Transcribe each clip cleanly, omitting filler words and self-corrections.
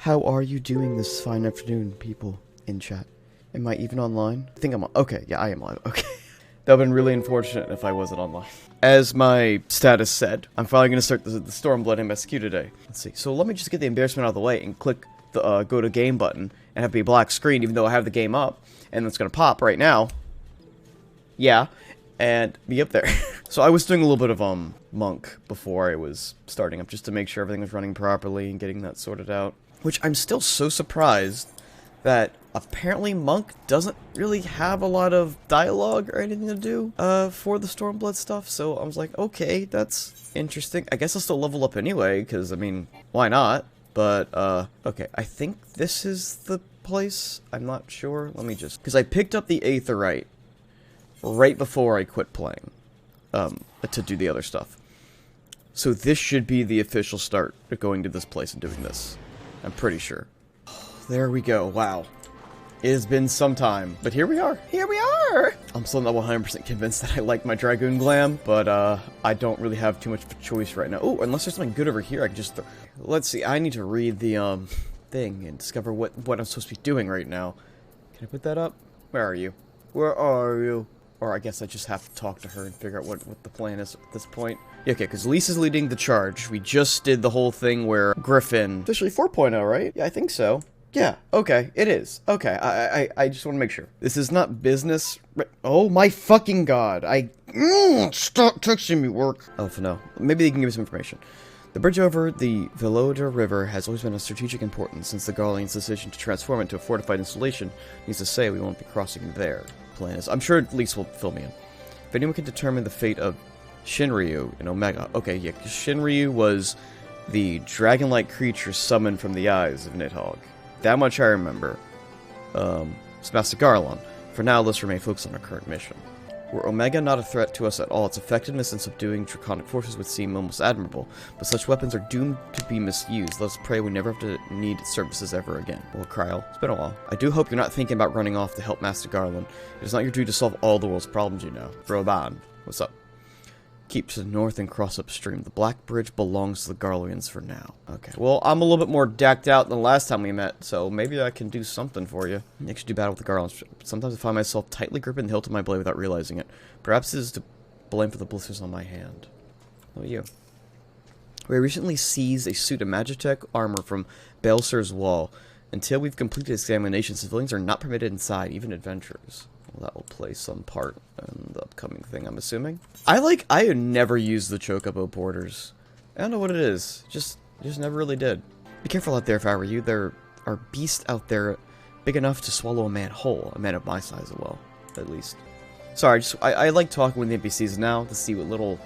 How are you doing this fine afternoon, people in chat? Am I even online? I think I'm on. Okay, yeah, I am live. Okay. That would have been really unfortunate if I wasn't online. As my status said, I'm finally going to start the Stormblood MSQ today. Let's see. So let me just get the embarrassment out of the way and click the go to game button and have it be a black screen, even though I have the game up. And it's going to pop right now. Yeah. And be up there. So I was doing a little bit of Monk before I was starting up, just to make sure everything was running properly and getting that sorted out. Which I'm still so surprised that apparently Monk doesn't really have a lot of dialogue or anything to do for the Stormblood stuff. So I was like, okay, that's interesting. I guess I'll still level up anyway, because, I mean, why not? But, okay, I think this is the place. I'm not sure. Let me just... Because I picked up the Aetherite right before I quit playing to do the other stuff. So this should be the official start of going to this place and doing this. I'm pretty sure. There we go. Wow. It has been some time, but here we are. Here we are! I'm still not 100% convinced that I like my Dragoon Glam, but I don't really have too much of a choice right now. Oh, unless there's something good over here, I can just... Let's see, I need to read the thing and discover what I'm supposed to be doing right now. Can I put that up? Where are you? Where are you? Or I guess I just have to talk to her and figure out what the plan is at this point. Yeah, okay, because Lyse is leading the charge. We just did the whole thing where Griffin... Officially 4.0, right? Yeah, I think so. Yeah, okay, it is. Okay, I just want to make sure. This is not business... Oh my fucking god, stop texting me, work. Oh, for no. Maybe they can give me some information. The bridge over the Veloda River has always been of strategic importance since the Garlean's decision to transform it into a fortified installation. Needs to say we won't be crossing there. Plan is... I'm sure Lyse will fill me in. If anyone can determine the fate of Shinryu in Omega... Okay, yeah, because Shinryu was the dragon-like creature summoned from the eyes of Nidhogg. That much I remember. It's Master Garlon. For now, let's remain focused on our current mission. Were Omega not a threat to us at all, its effectiveness in subduing draconic forces would seem almost admirable, but such weapons are doomed to be misused. Let's pray we never have to need its services ever again. Well, Kryl, it's been a while. I do hope you're not thinking about running off to help Master Garland. It is not your duty to solve all the world's problems, you know. Roban, what's up? Keep to the north and cross upstream. The Black Bridge belongs to the Garleans for now. Okay, well, I'm a little bit more decked out than the last time we met, so maybe I can do something for you. Next, do battle with the Garleans. Sometimes I find myself tightly gripping the hilt of my blade without realizing it. Perhaps it is to blame for the blisters on my hand. What about you? We recently seized a suit of Magitech armor from Baelsar's wall. Until we've completed examination, civilians are not permitted inside, even adventurers. Well, that will play some part in the upcoming thing, I'm assuming. I have never used the Chocobo porters. I don't know what it is. Just never really did. Be careful out there if I were you. There are beasts out there big enough to swallow a man whole. A man of my size, well, at least. Sorry, I like talking with the NPCs now to see what little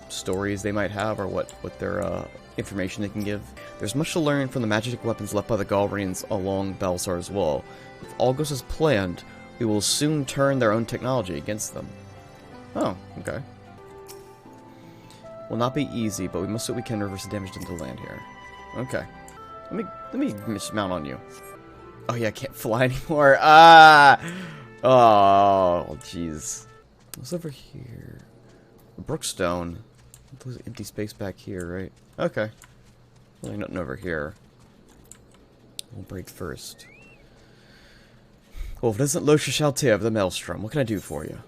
stories they might have or what their information they can give. There's much to learn from the magic weapons left by the Galrians along Baelsar's wall. If all goes as planned, we will soon turn their own technology against them. Oh, okay. Will not be easy, but we must do what we can to reverse the damage done to land here. Okay. Let me dismount on you. Oh yeah, I can't fly anymore. Ah! Oh, jeez. What's over here? Brookstone. There's empty space back here, right? Okay. Really nothing over here. We'll break first. Well, if it isn't Losha Shaltea of the Maelstrom, what can I do for you?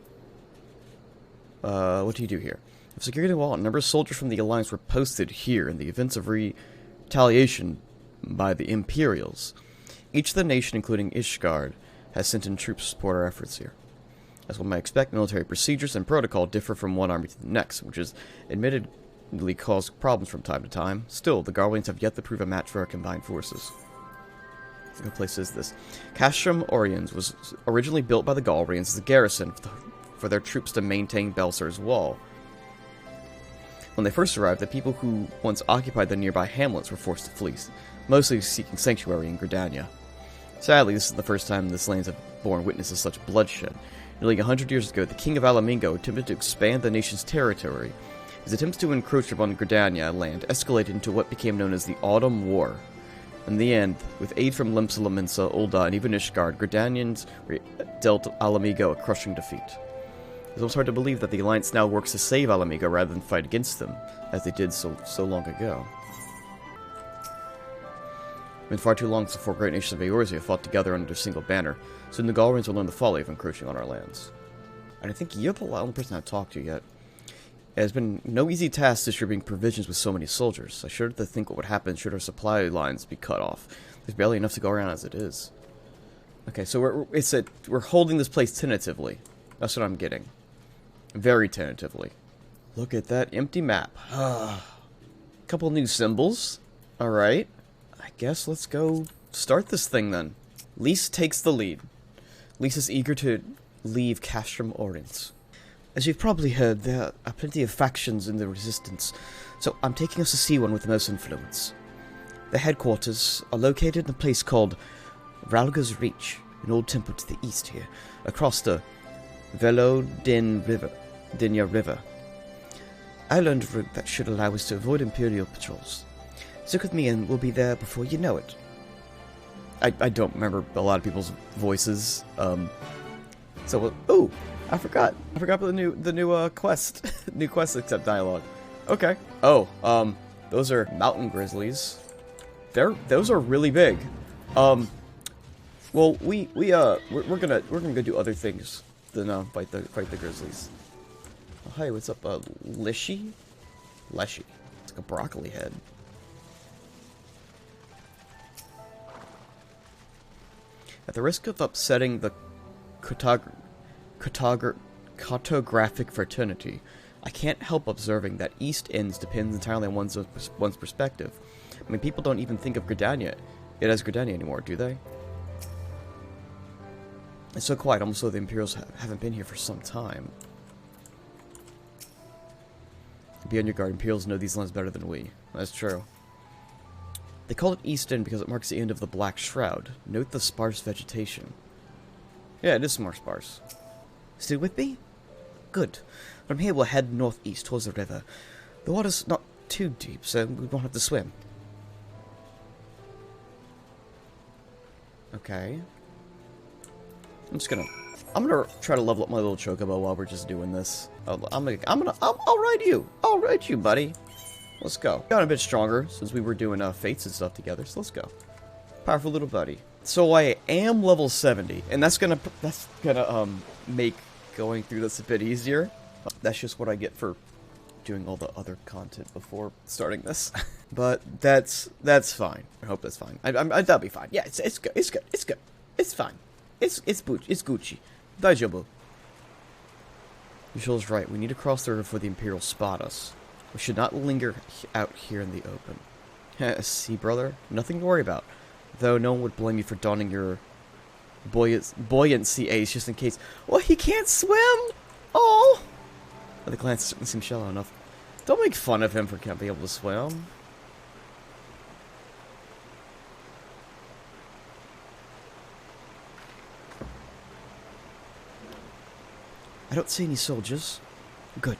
What do you do here? If security wall, a number of soldiers from the Alliance were posted here in the events of retaliation by the Imperials. Each of the nation, including Ishgard, has sent in troops to support our efforts here. As one might expect, military procedures and protocol differ from one army to the next, which has admittedly caused problems from time to time. Still, the Garleans have yet to prove a match for our combined forces. What place is this? Castrum Oriens was originally built by the Galrians as a garrison for their troops to maintain Baelsar's wall. When they first arrived, the people who once occupied the nearby hamlets were forced to flee, mostly seeking sanctuary in Gridania. Sadly, this is the first time this lands have borne witness to such bloodshed. Nearly 100 years ago, the king of Alamingo attempted to expand the nation's territory. His attempts to encroach upon Gridania land escalated into what became known as the Autumn War. In the end, with aid from Limsa, Laminsa, Ulda, and even Ishgard, Gridanians dealt Alamigo a crushing defeat. It's almost hard to believe that the Alliance now works to save Alamigo rather than fight against them, as they did so long ago. been far too long since the four great nations of Eorzea fought together under a single banner. Soon the Galrians will learn the folly of encroaching on our lands. And I think you're the only person I've talked to yet. It has been no easy task distributing provisions with so many soldiers. I shudder to think what would happen should our supply lines be cut off. There's barely enough to go around as it is. Okay, so we're holding this place tentatively. That's what I'm getting. Very tentatively. Look at that empty map. Couple new symbols. Alright. I guess let's go start this thing then. Lyse takes the lead. Lyse is eager to leave Castrum Orient. As you've probably heard, there are plenty of factions in the Resistance, so I'm taking us to see one with the most influence. The headquarters are located in a place called Rhalgr's Reach, an old temple to the east here, across the Dinya River. I learned a route that should allow us to avoid Imperial patrols. Stick with me and we'll be there before you know it. I don't remember a lot of people's voices, oh! I forgot about the new quest. New quest accept dialogue. Okay. Oh, those are mountain grizzlies. Those are really big. Well, we're gonna go do other things than fight the grizzlies. Oh, hey, what's up, Leshy? It's like a broccoli head. At the risk of upsetting the cartographic fraternity, I can't help observing that East Ends depends entirely on one's perspective. I mean, people don't even think of Gridania as Gridania anymore, do they? It's so quiet, almost though the Imperials haven't been here for some time. Be on your guard, Imperials know these lands better than we. That's true. They call it East End because it marks the end of the Black Shroud. Note the sparse vegetation. Yeah, it is more sparse. Still with me? Good. From here we'll head northeast towards the river. The water's not too deep, so we won't have to swim. Okay. I'm gonna try to level up my little chocobo while we're just doing this. I'll ride you. I'll ride you, buddy. Let's go. Got a bit stronger since we were doing fates and stuff together, so let's go. Powerful little buddy. So I am level 70, and that's gonna make going through this a bit easier. That's just what I get for doing all the other content before starting this. But that's fine. I hope that's fine. That'll be fine. Yeah, it's good. It's good. It's good. It's fine. It's Gucci. Daijoubu. Yushel's right. We need to cross the river before the Imperials spot us. We should not linger out here in the open. See, brother? Nothing to worry about. Though no one would blame you for donning your buoyancy ace just in case. Well, he can't swim! Oh! The glance certainly seems shallow enough. Don't make fun of him for not being able to swim. I don't see any soldiers. Good.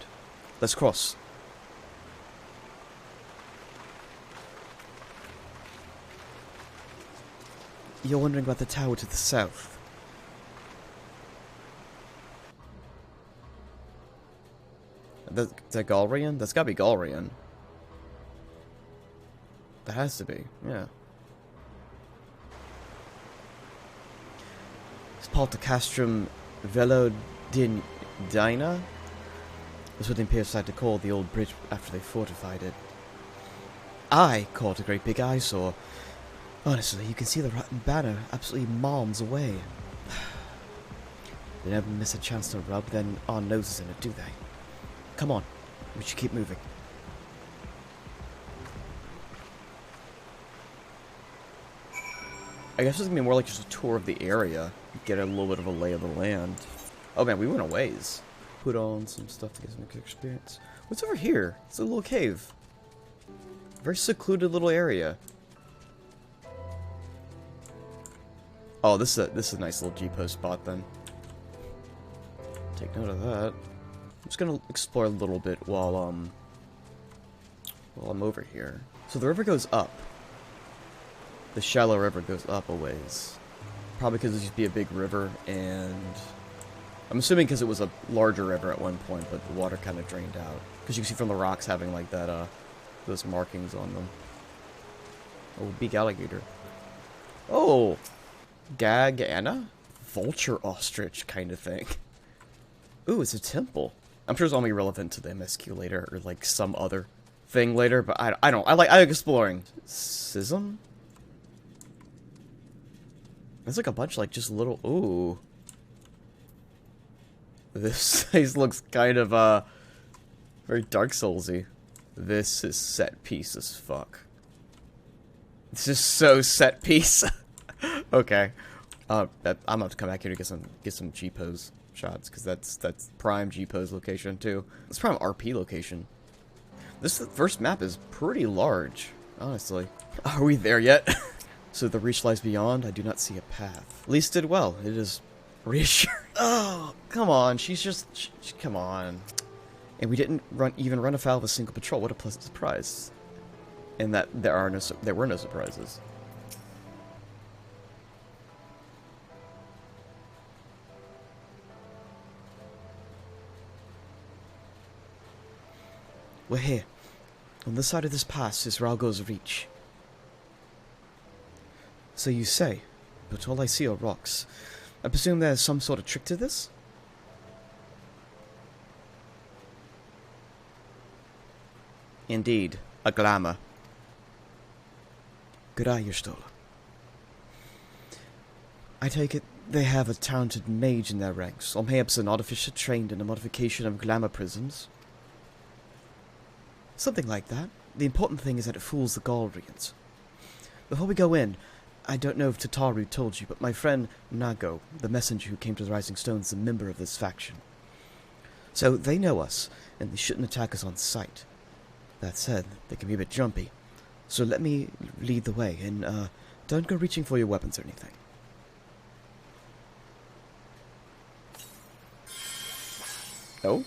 Let's cross. You're wondering about the tower to the south. Is that Galrian? That's gotta be Galrian. That has to be, yeah. Spalta Castrum Velodina? That's what the Imperials decided to call the old bridge after they fortified it. I caught a great big eyesore. Honestly, you can see the rotten banner absolutely miles away. They never miss a chance to rub their noses in it, do they? Come on, we should keep moving. I guess it's gonna be more like just a tour of the area. Get a little bit of a lay of the land. Oh man, we went a ways. Put on some stuff to get some experience. What's over here? It's a little cave. Very secluded little area. Oh, this is a nice little G-post spot then. Take note of that. I'm just gonna explore a little bit while I'm over here. So the river goes up. The shallow river goes up a ways. Probably because it used to be a big river, and I'm assuming because it was a larger river at one point, but the water kind of drained out. Because you can see from the rocks having like that, those markings on them. Oh, big alligator. Oh, Gagana? Vulture ostrich kind of thing. Ooh, it's a temple. I'm sure it's only relevant to the MSQ later, or like some other thing later, but I like exploring. Schism? There's like a bunch like just little, ooh. This place looks kind of, very Dark Soulsy. This is set piece as fuck. This is so set piece. Okay. I'm about to come back here to get some G-pose shots, because that's prime G-pose location too. It's prime RP location. This first map is pretty large, honestly. Are we there yet? So the reach lies beyond. I do not see a path. Lyse did well. It is reassuring. Oh, come on. Come on. And we didn't even run afoul of a single patrol. What a pleasant surprise. And that there were no surprises. We're here. On this side of this pass is Rhalgr's reach. So you say, but all I see are rocks. I presume there's some sort of trick to this? Indeed, a glamour. Good eye, your Stola. I take it they have a talented mage in their ranks, or perhaps an artificer trained in the modification of glamour prisms. Something like that. The important thing is that it fools the Galrians. Before we go in, I don't know if Tataru told you, but my friend Nago, the messenger who came to the Rising Stone, is a member of this faction. So they know us, and they shouldn't attack us on sight. That said, they can be a bit jumpy. So let me lead the way, and don't go reaching for your weapons or anything. Oh?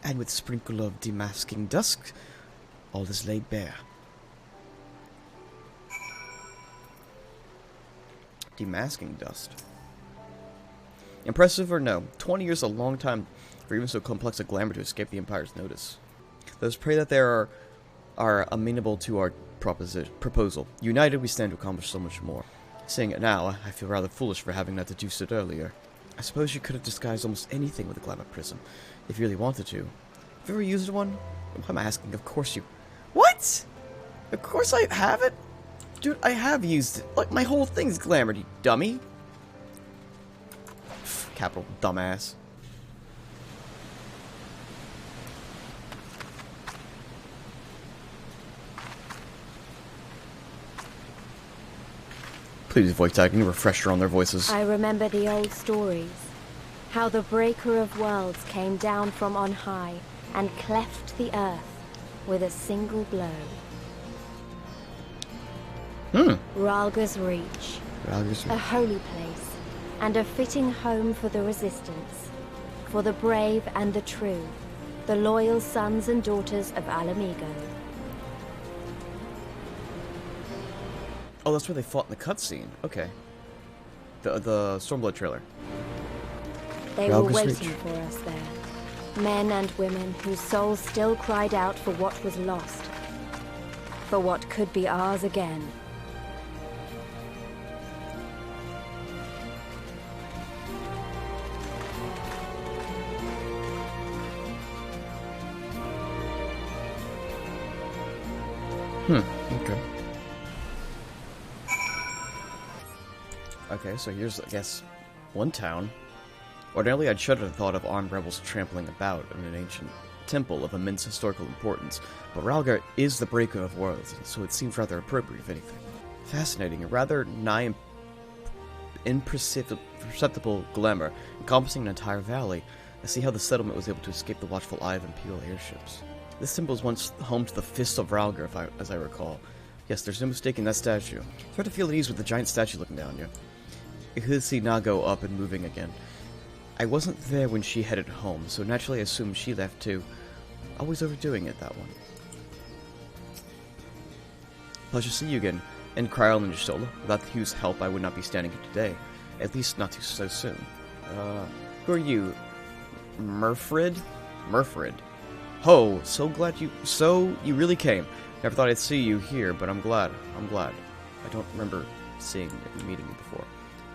And with a sprinkle of demasking dusk, all is laid bare. Demasking dust. Impressive or no? 20 years is a long time for even so complex a glamour to escape the Empire's notice. Let us pray that they are amenable to our proposal. United, we stand to accomplish so much more. Saying it now, I feel rather foolish for having not deduced it earlier. I suppose you could have disguised almost anything with a glamour prism, if you really wanted to. Have you ever used one? Why am I asking? Of course you... What? Of course I haven't? Dude, I have used it. Like, my whole thing's glamored, you dummy. Capital dumbass. Please voice acting, refresher on their voices. I remember the old stories. How the breaker of worlds came down from on high and cleft the earth with a single blow. Rhalgr's Reach. A holy place, and a fitting home for the resistance, for the brave and the true, the loyal sons and daughters of Alamigo. Oh, that's where they fought in the cutscene. Okay. The Stormblood trailer. They were waiting for us there. Men and women whose souls still cried out for what was lost. For what could be ours again. Okay. Okay, so here's, I guess, one town. Ordinarily, I'd shudder at the thought of armed rebels trampling about in an ancient temple of immense historical importance, but Rhalgr is the breaker of worlds, so it seems rather appropriate, if anything. Fascinating, a rather nigh imperceptible glamour, encompassing an entire valley. I see how the settlement was able to escape the watchful eye of Imperial airships. This temple was once home to the Fist of Rhalgr, as I recall. Yes, there's no mistaking that statue. It's hard to feel at ease with the giant statue looking down you. You could see Nago up and moving again. I wasn't there when she headed home, so naturally I assumed she left too. Always overdoing it, that one. Pleasure to see you again. And Kryl and Stola. Without Hugh's help, I would not be standing here today. At least not so soon. Who are you? Murfrid? Murfrid. Ho, so you really came. Never thought I'd see you here, but I'm glad. I don't remember meeting you before.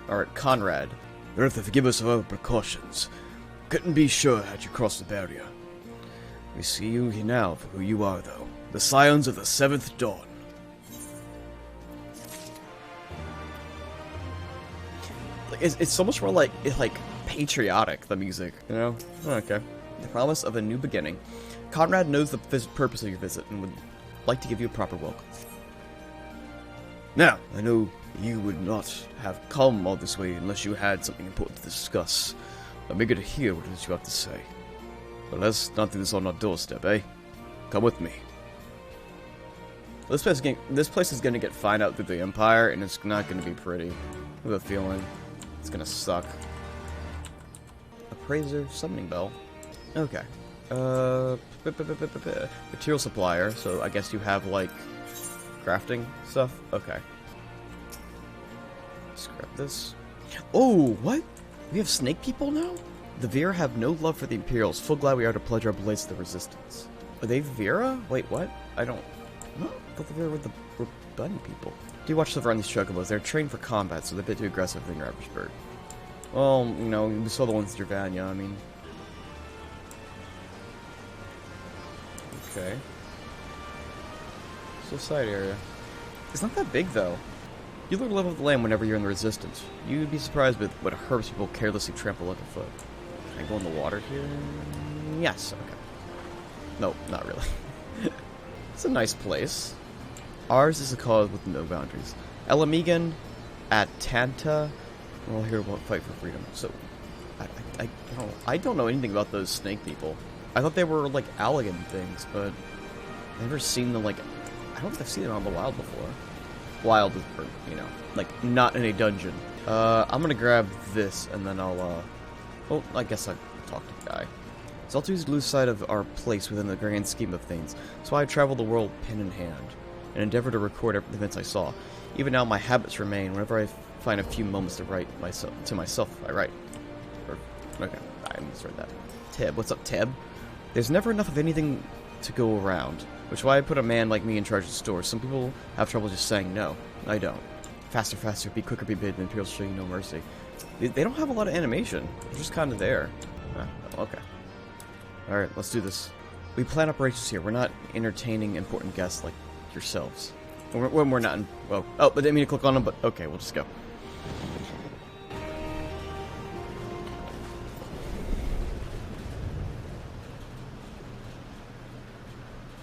Alright, Conrad. Earth, forgive us of our precautions. Couldn't be sure had you crossed the barrier. We see you here now for who you are, though. The Scions of the 7th Dawn. It's so much more like patriotic, the music, you know? Okay. The promise of a new beginning. Conrad knows the purpose of your visit and would like to give you a proper welcome. Now, I know you would not have come all this way unless you had something important to discuss. I'm eager to hear what it is you have to say. But let's not do this on our doorstep, eh? Come with me. This place is gonna get found out through the Empire, and it's not gonna be pretty. I have a feeling it's gonna suck. Appraiser, summoning bell. Okay. Material supplier. So I guess you have like crafting stuff. Okay. Scrap this. Oh, what? We have snake people now? The Vera have no love for the Imperials. Full glad we are to pledge our blades to the Resistance. Are they Vera? Wait, what? I thought the Vera were bunny people. Do you watch the run these chocobos? They're trained for combat, so they're a bit too aggressive than your average bird. Well, you know, we saw the ones in Gervania, I mean. Okay. So side area. It's not that big, though. You learn to live with the land whenever you're in the Resistance. You'd be surprised with what herbs people carelessly trample underfoot. Can I go in the water here? Yes, okay. No, not really. It's a nice place. Ours is a cause with no boundaries. Elamigan, at Tanta, we're all here to fight for freedom. So, I don't know anything about those snake people. I thought they were like Allagan things, but I've never seen them like. I don't think I've seen it on the wild before. Wild, or, you know, like not in a dungeon. I'm gonna grab this and then I'll. Well, I guess I'll talk to the guy. Zaltu's lose sight of our place within the grand scheme of things, so I travel the world pen in hand, and endeavor to record every events I saw. Even now, my habits remain. Whenever I find a few moments to write to myself, I write. Okay, I misread that. Teb, what's up, Teb? There's never enough of anything to go around, which is why I put a man like me in charge of the store. Some people have trouble just saying no. I don't. Faster, faster, be quicker, be bid, and Imperials show you no mercy. They don't have a lot of animation. They're just kind of there. Okay. Alright, let's do this. We plan operations here. We're not entertaining important guests like yourselves. We're not in... Well, oh, but I didn't mean to click on them, but okay, we'll just go.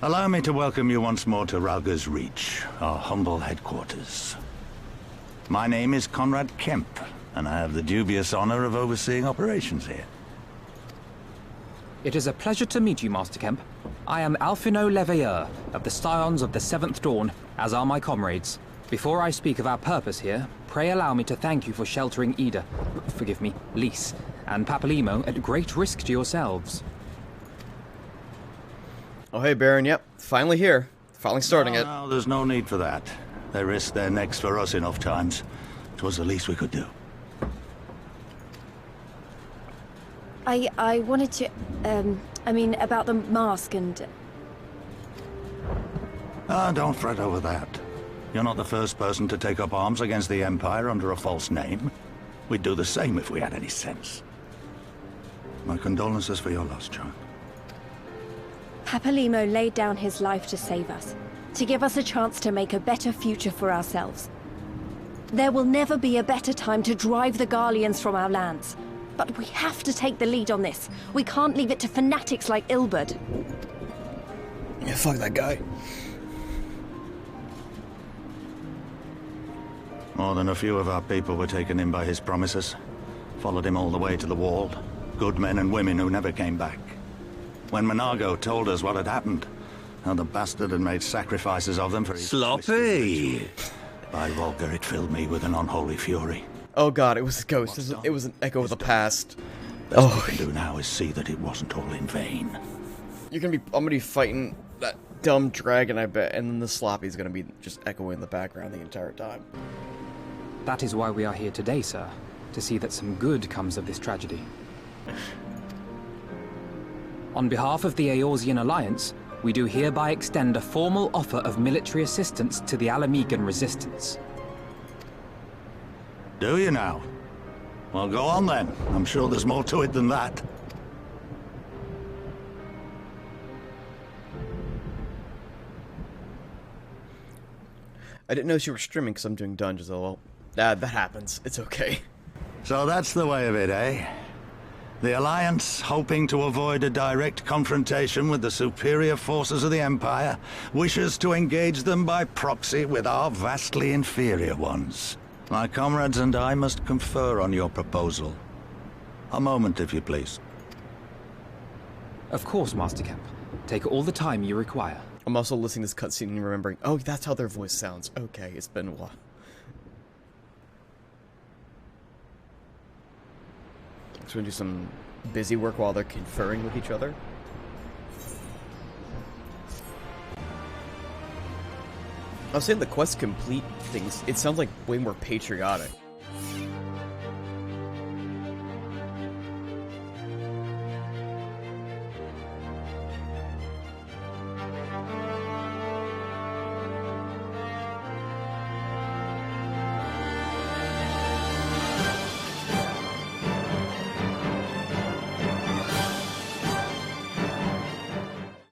Allow me to welcome you once more to Rhalgr's Reach, our humble headquarters. My name is Conrad Kemp, and I have the dubious honor of overseeing operations here. It is a pleasure to meet you, Master Kemp. I am Alphino Leveilleur, of the Scions of the 7th Dawn, as are my comrades. Before I speak of our purpose here, pray allow me to thank you for sheltering Ida, forgive me, Lyse, and Papalymo at great risk to yourselves. Oh, hey, Baron, yep. Finally here. Finally starting it. No, there's no need for that. They risked their necks for us enough times. 'Twas the least we could do. I wanted to, I mean, about the mask and... Don't fret over that. You're not the first person to take up arms against the Empire under a false name. We'd do the same if we had any sense. My condolences for your loss, child. Papalymo laid down his life to save us, to give us a chance to make a better future for ourselves. There will never be a better time to drive the Garleans from our lands. But we have to take the lead on this. We can't leave it to fanatics like Ilberd. Yeah, fuck that guy. More than a few of our people were taken in by his promises. Followed him all the way to the wall. Good men and women who never came back. When Monargo told us what had happened, how the bastard had made sacrifices of them for his... Sloppy! By Rhalgr, it filled me with an unholy fury. Oh god, it was a ghost. It was an echo of the past. All we can do now is see that it wasn't all in vain. I'm gonna be fighting that dumb dragon, I bet, and then the sloppy's gonna be just echoing in the background the entire time. That is why we are here today, sir. To see that some good comes of this tragedy. On behalf of the Eorzean Alliance, we do hereby extend a formal offer of military assistance to the Alamegan resistance. Do you now? Well, go on then. I'm sure there's more to it than that. I didn't know you were streaming because I'm doing dungeons. Oh well, that happens. It's okay. So that's the way of it, eh? The Alliance, hoping to avoid a direct confrontation with the superior forces of the Empire, wishes to engage them by proxy with our vastly inferior ones. My comrades and I must confer on your proposal. A moment, if you please. Of course, Master Kemp. Take all the time you require. I'm also listening to this cutscene and remembering, oh, that's how their voice sounds. Okay, it's been a while. So we do some busy work while they're conferring with each other. I was saying the quest complete things, it sounds like way more patriotic.